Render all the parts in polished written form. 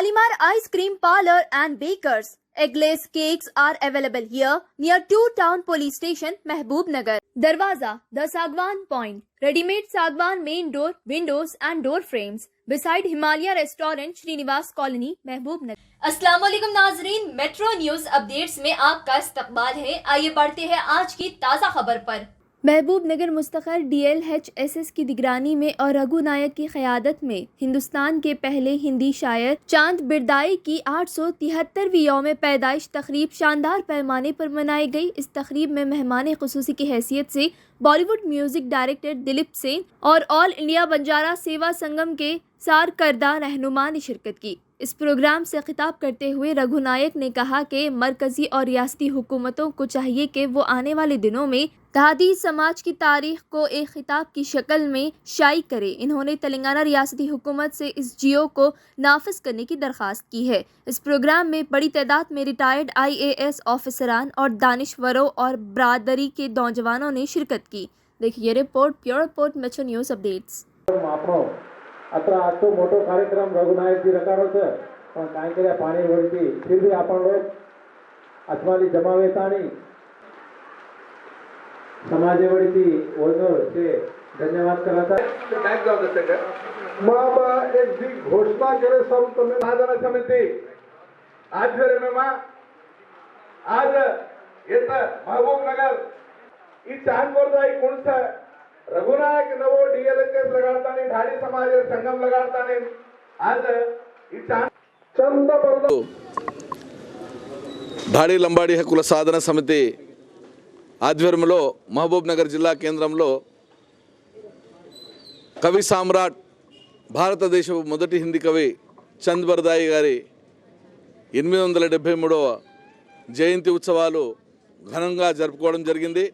Shalimar Ice Cream Parlor and Bakers. Eggless cakes are available here near 2 Town Police Station, Mehboob Nagar. Darwaza, the Sagwan Point. Ready-made Sagwan main door, windows and door frames. Beside Himalaya Restaurant, Srinivas Colony, Mehboob Nagar. अस्सलाम वालेकुम नाजरीन, metro news updates में आपका इस्तकबाल है। आइए बढ़ते हैं आज की ताज़ा खबर पर। महबूब नगर मुस्तक़र DLHSS की निगरानी में और रघु नायक की क़यादत में हिंदुस्तान के पहले हिंदी शायर चांद बिरदाई की 873वीं यौम पैदाइश तकरीब शानदार पैमाने पर मनाई गई। इस तकरीब में मेहमान ख़ुसूसी की हैसियत से बॉलीवुड म्यूज़िक डायरेक्टर दिलीप सेन और ऑल इंडिया बंजारा सेवा संगम के सारकर्दा रहनुमा ने शिरकत की। इस प्रोग्राम से खिताब करते हुए रघु नायक ने कहा कि मरकज़ी और रियासती हुकूमतों को चाहिए कि वो आने वाले दिनों में तहादी समाज की तारीख को एक खिताब की शक्ल में शाई करे। इन्होंने तेलंगाना रियासती हुकूमत से इस जियो को नाफिज करने की दरख्वास्त की है। इस प्रोग्राम में बड़ी तादाद में रिटायर्ड IAS ऑफिसरान और दानिश्वरों और बरादरी के नौजवानों ने शिरकत की। देखिए report, pure report, metro news updates. अत्र आज तो मोटो कार्यक्रम रघुनायक जी रखाड़ो छे पण काई करे पानी वळती फिर भी आपण लोग अजमाली जमावेतानी समाजे वळती ओनर से धन्यवाद करता बैक जाऊ देते का माबा एक जी घोषणा करे सब तुम्हें साधन समिति आज फिर में मां आज येत महबूब नगर ई चांदवरदाई कोणसा रघुनायक नवो DLHS लगाडतानी ढाडी समाज संगम लगाडतानी आज ढाडी లంబాడి హక్కుల సాధన సమితి ఆధ్వర్యంలో మహబూబ్ నగర్ జిల్లా కేంద్రంలో కవి సామ్రాట్ భారతదేశపు మొదటి హిందీ కవి చంద్ బర్దాయి గారి 873వ జయంతి ఉత్సవాలు ఘనంగా జరుపుకోవడం జరిగింది।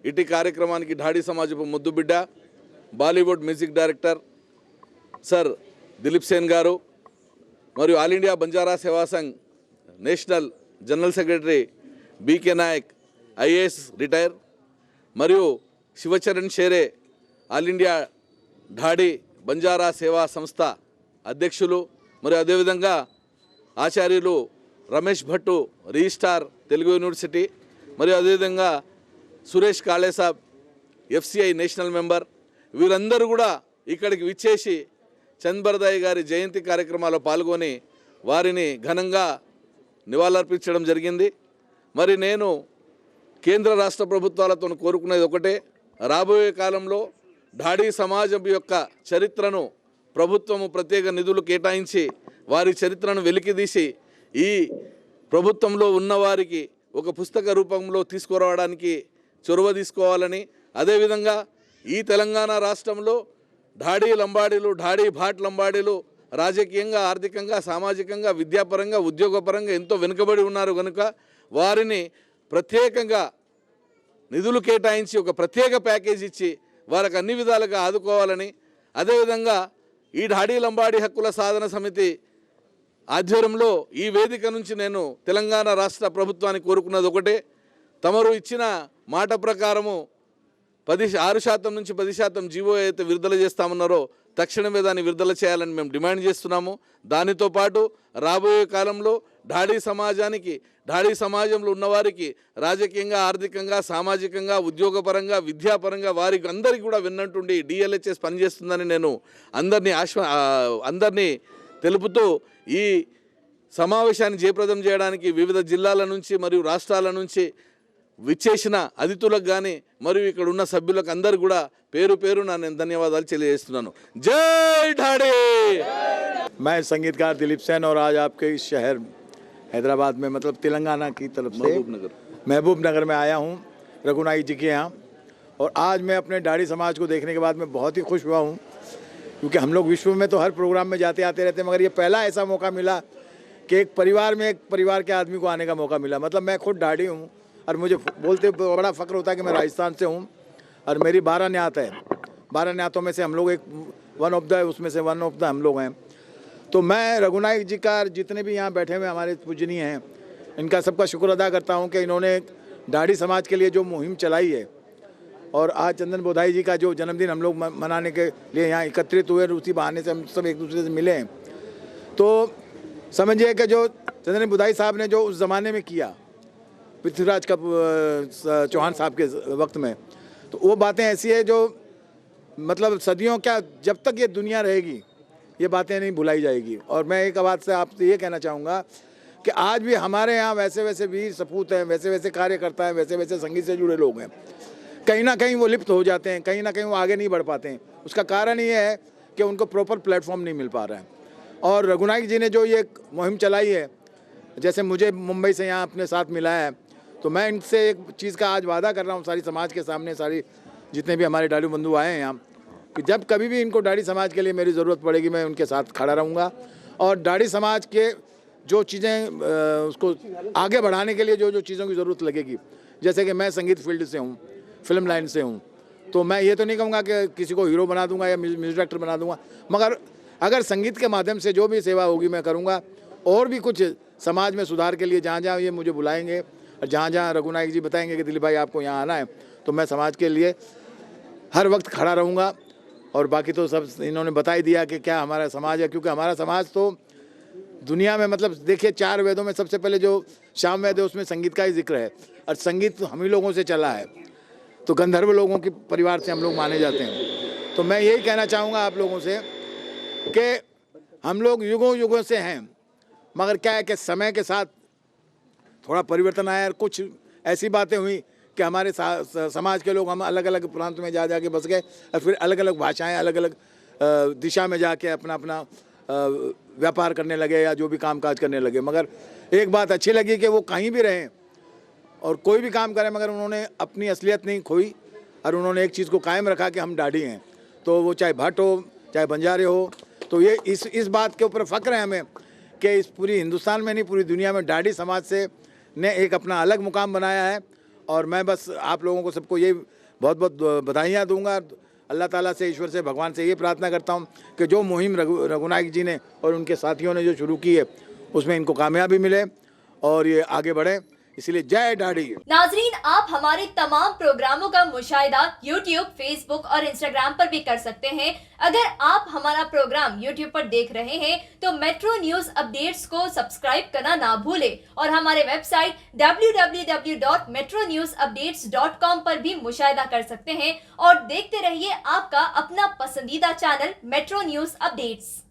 ఇటీ కార్యక్రమానికి ఢాడీ సమాజపు ముద్దుబిడ్డ Bollywood music director sir Dilip Sen గారు మరియు all India Banjara Seva Sangh national general secretary BK Naik IAS retire మరియు శివచరణ్ షేరే ఆల్ ఇండియా ఢాడీ బంజారా సేవా సంస్థ అధ్యక్షులు మరియు అదేవిధంగా ఆచార్యులు రమేష్ భట్టు రిజిస్ట్రార్ తెలుగు యూనివర్సిటీ మరియు అదేవిధంగా సురేష్ కాళే సాబ్ FCI నేషనల్ మెంబర్ వీరందరూ కూడా ఇక్కడికి విచ్చేసి చంద్ బర్దాయి గారి జయంతి కార్యక్రమాల్లో పాల్గొని వారిని ఘనంగా నివాళులర్పించడం జరిగింది। మరి నేను కేంద్ర రాష్ట్ర ప్రభుత్వాలతో కోరుకునేది ఒకటే, రాబోయే కాలంలో ఢాడీ సమాజం యొక్క చరిత్రను ప్రభుత్వము ప్రత్యేక నిధులు కేటాయించి వారి చరిత్రను వెలికితీసి ఈ ప్రభుత్వంలో ఉన్నవారికి ఒక పుస్తక రూపంలో తీసుకురావడానికి చొరవ తీసుకోవాలని, అదేవిధంగా ఈ తెలంగాణ రాష్ట్రంలో ఢాడీ లంబాడీలు ఢాడీ భాట్ లంబాడీలు రాజకీయంగా, ఆర్థికంగా, సామాజికంగా, విద్యాపరంగా, ఉద్యోగపరంగా ఎంతో వెనుకబడి ఉన్నారు కనుక వారిని ప్రత్యేకంగా నిధులు కేటాయించి ఒక ప్రత్యేక ప్యాకేజ్ ఇచ్చి వారికి అన్ని విధాలుగా ఆదుకోవాలని, అదేవిధంగా ఈ ఢాడీ లంబాడీ హక్కుల సాధన సమితి ఆధ్వర్యంలో ఈ వేదిక నుంచి నేను తెలంగాణ రాష్ట్ర ప్రభుత్వాన్ని కోరుకున్నది ఒకటే, తమరు ఇచ్చిన మాట ప్రకారము 6% నుంచి 10% జీవో అయితే విడుదల చేస్తామన్నారో తక్షణమే దాన్ని విడుదల చేయాలని మేము డిమాండ్ చేస్తున్నాము। దానితో పాటు రాబోయే కాలంలో ఢాడీ సమాజానికి, ఢాడీ సమాజంలో ఉన్నవారికి రాజకీయంగా, ఆర్థికంగా, సామాజికంగా, ఉద్యోగపరంగా, విద్యాపరంగా వారికి అందరికీ కూడా విన్నట్టుండి DLHS పనిచేస్తుందని నేను అందరినీ తెలుపుతూ ఈ సమావేశాన్ని జయప్రదం చేయడానికి వివిధ జిల్లాల నుంచి మరియు రాష్ట్రాల నుంచి విచ్చేసిన అతిథులకు కానీ మరియు ఇక్కడ ఉన్న సభ్యులకు అందరూ కూడా పేరు పేరున నేను ధన్యవాదాలు తెలియజేస్తున్నాను। జై ढाडी। मैं संगीतकार दिलीप सेन और आज आपके इस शहर हैदराबाद में मतलब तेलंगाना की तरफ से महबूब नगर में आया हूँ रघुनायक जी के यहाँ। और आज मैं अपने ढाडी समाज को देखने के बाद मैं बहुत ही खुश हुआ हूँ, क्योंकि हम लोग विश्व में तो हर प्रोग्राम में जाते आते रहते हैं, मगर ये पहला ऐसा मौका मिला कि एक परिवार के आदमी को आने का मौका मिला। मतलब मैं खुद ढाडी हूँ और मुझे बोलते बड़ा फ़ख्र होता है कि मैं राजस्थान से हूँ और मेरी 12 न्यात है। 12 न्यातों में से हम लोग वन ऑफ द हम लोग हैं। तो मैं रघुनायक जी का जितने भी यहाँ बैठे हुए हमारे पूजनीय हैं, इनका सबका शुक्र अदा करता हूँ कि इन्होंने ढाडी समाज के लिए जो मुहिम चलाई है और आज चंदन बोधाई जी का जो जन्मदिन हम लोग मनाने के लिए यहाँ एकत्रित हुए, उसी बहाने से हम सब एक दूसरे से मिले हैं। तो समझिए कि जो चंद्रन बुधाई साहब ने जो उस ज़माने में किया पृथ्वीराज का चौहान साहब के वक्त में, तो वो बातें ऐसी है जो मतलब सदियों क्या, जब तक ये दुनिया रहेगी ये बातें नहीं भुलाई जाएगी। और मैं एक बात से आपसे ये कहना चाहूँगा कि आज भी हमारे यहाँ वैसे वैसे वीर सपूत हैं, वैसे वैसे कार्यकर्ता हैं, वैसे वैसे संगीत से जुड़े लोग हैं। कहीं ना कहीं वो लिप्त हो जाते हैं, कहीं ना कहीं वो आगे नहीं बढ़ पाते हैं। उसका कारण ये है कि उनको प्रॉपर प्लेटफॉर्म नहीं मिल पा रहा है। और रघुनायक जी ने जो ये मुहिम चलाई है, जैसे मुझे मुंबई से यहाँ अपने साथ मिलाया है, तो मैं इनसे एक चीज़ का आज वादा कर रहा हूँ सारी समाज के सामने, सारी जितने भी हमारे दाढ़ी बंधु आए हैं यहाँ, कि जब कभी भी इनको दाढ़ी समाज के लिए मेरी ज़रूरत पड़ेगी मैं उनके साथ खड़ा रहूँगा। और दाढ़ी समाज के जो चीज़ें उसको आगे बढ़ाने के लिए जो जो चीज़ों की ज़रूरत लगेगी, जैसे कि मैं संगीत फील्ड से हूँ, फिल्म लाइन से हूँ, तो मैं ये तो नहीं कहूँगा कि किसी को हीरो बना दूँगा या म्यूजिक डायरेक्टर बना दूँगा, मगर अगर संगीत के माध्यम से जो भी सेवा होगी मैं करूँगा। और भी कुछ समाज में सुधार के लिए जहाँ जहाँ ये मुझे बुलाएंगे और जहाँ जहाँ रघुनायक जी बताएंगे कि दिलीप भाई आपको यहाँ आना है, तो मैं समाज के लिए हर वक्त खड़ा रहूँगा। और बाकी तो सब इन्होंने बता ही दिया कि क्या हमारा समाज है, क्योंकि हमारा समाज तो दुनिया में मतलब देखिए 4 वेदों में सबसे पहले जो शाम वेद है उसमें संगीत का ही जिक्र है, और संगीत तो हम ही लोगों से चला है, तो गंधर्व लोगों के परिवार से हम लोग माने जाते हैं। तो मैं यही कहना चाहूँगा आप लोगों से कि हम लोग युगों युगों से हैं, मगर क्या है कि समय के साथ थोड़ा परिवर्तन आया और कुछ ऐसी बातें हुई कि हमारे समाज के लोग हम अलग अलग प्रांत में जा के बस गए, और फिर अलग अलग भाषाएं अलग अलग दिशा में जाके अपना अपना व्यापार करने लगे या जो भी काम काज करने लगे। मगर एक बात अच्छी लगी कि वो कहीं भी रहें और कोई भी काम करें, मगर उन्होंने अपनी असलियत नहीं खोई और उन्होंने एक चीज़ को कायम रखा कि हम दाढ़ी हैं। तो वो चाहे भट्ट हो चाहे बंजारे हो, तो ये इस बात के ऊपर फ़ख्र है हमें कि इस पूरी हिंदुस्तान में नहीं पूरी दुनिया में दाढ़ी समाज से ने एक अपना अलग मुकाम बनाया है। और मैं बस आप लोगों को सबको ये बहुत बहुत बधाइयाँ दूंगा। अल्लाह ताला से, ईश्वर से, भगवान से ये प्रार्थना करता हूँ कि जो मुहिम रघुनायक जी ने और उनके साथियों ने जो शुरू की है उसमें इनको कामयाबी मिले और ये आगे बढ़े। इसलिए जय दाढ़ी। नाजरीन, आप हमारे तमाम प्रोग्रामों का मुशाहिदा YouTube, Facebook और Instagram पर भी कर सकते हैं। अगर आप हमारा प्रोग्राम YouTube पर देख रहे हैं तो मेट्रो न्यूज अपडेट्स को सब्सक्राइब करना ना भूलें और हमारे वेबसाइट www.metronewsupdates.com पर भी मुशाहिदा कर सकते हैं। और देखते रहिए आपका अपना पसंदीदा चैनल मेट्रो न्यूज अपडेट्स।